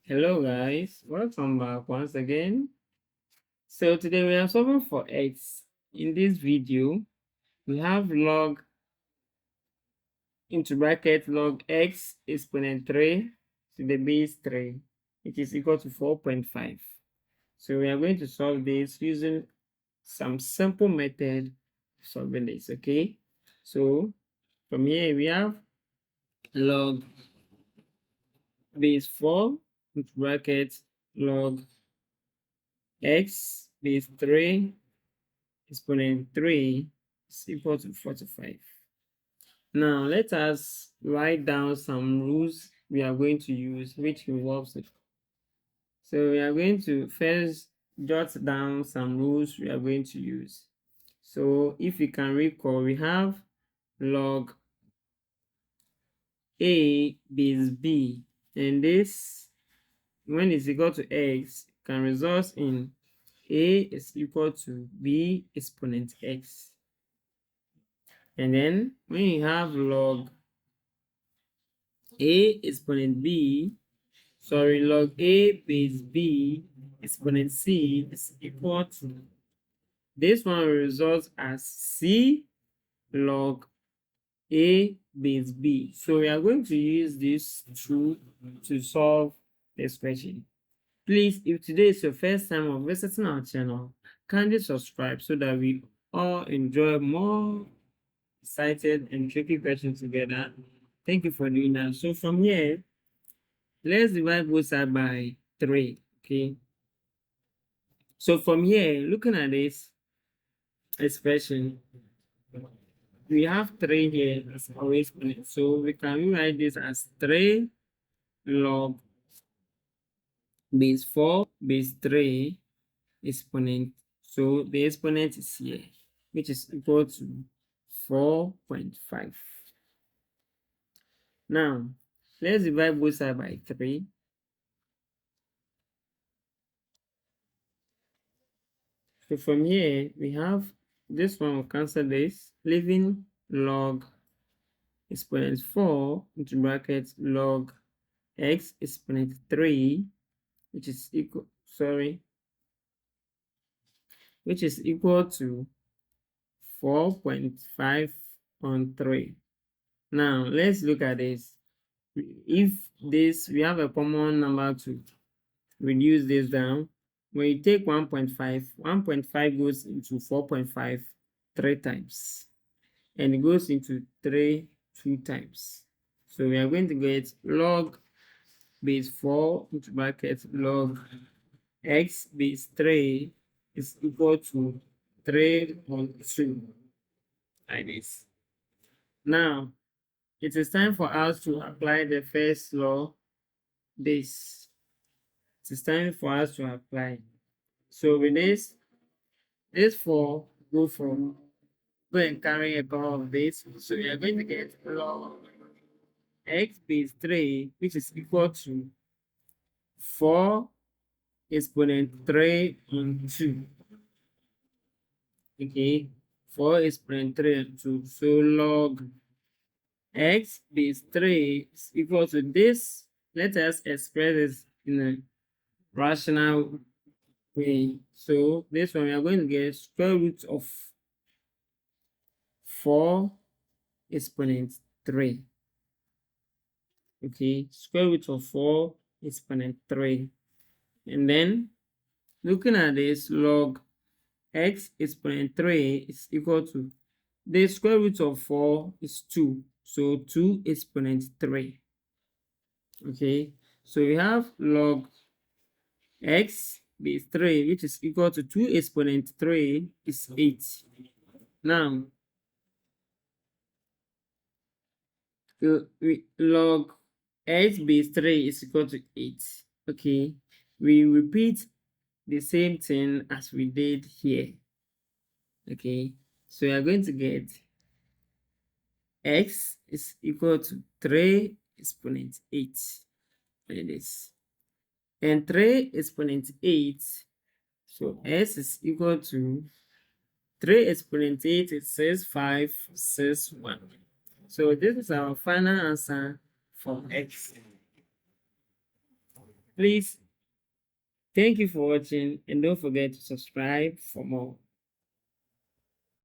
Hello guys, welcome back once again. So today we are solving for x. In this video, we have log into bracket log x exponent 3 to the base 3, which is equal to 4.5. So we are going to solve this using some simple method of solving this, okay? So from here we have log base 4 into bracket log x base 3 exponent 3 is equal to 45. Now let us write down some rules we are going to use which involves it. So we are going to first jot down some rules we are going to use. So if you can recall, we have log a base b, and this, when it's equal to x, can result in a is equal to b exponent x. And then when you have log a exponent b, log a base b exponent c is equal to, this one will result as c log a base b. So we are going to use this tool to solve this question. Please, if today is your first time of visiting our channel, kindly subscribe so that we all enjoy more excited and tricky questions together. Thank you for doing that. So from here, let's divide both sides by 3, okay? So from here, looking at this expression, we have 3 here as always. So we can rewrite this as 3 log base 4 base 3 exponent. So the exponent is here, which is equal to 4.5. Now, let's divide both sides by 3. So from here, we have this one will cancel this, leaving log exponent 4 into bracket log x exponent 3, which is equal, which is equal to 4.5 on 3. Now, let's look at this. If this, we have a common number to reduce this down. When you take 1.5, 1.5 goes into 4.5 3 times, and it goes into 3 2 times. So we are going to get log base 4 into bracket log x base 3 is equal to 3 on 2, like this. Now, it is time for us to apply the first law, this. It is time for us to apply. So with this 4 go and carry a power of this. So we are going to get log x base 3, which is equal to 4 exponent 3 on 2. Okay, 4 exponent 3 on 2. So log x base 3 is equal to this. Let us express this in a rational way. So this one we are going to get square root of 4 exponent 3. Okay, square root of 4 exponent 3. And then looking at this, log x exponent 3 is equal to, the square root of 4 is 2. So 2 exponent 3. Okay, so we have log x base 3, which is equal to 2 exponent 3 is 8. Now, log x base 3 is equal to 8. Okay, we repeat the same thing as we did here. Okay, so we are going to get x is equal to 3 exponent 8, like this, and 3 exponent 8, so s is equal to 3 exponent 8 is 6,561. So this is our final answer for x. Please, thank you for watching and don't forget to subscribe for more.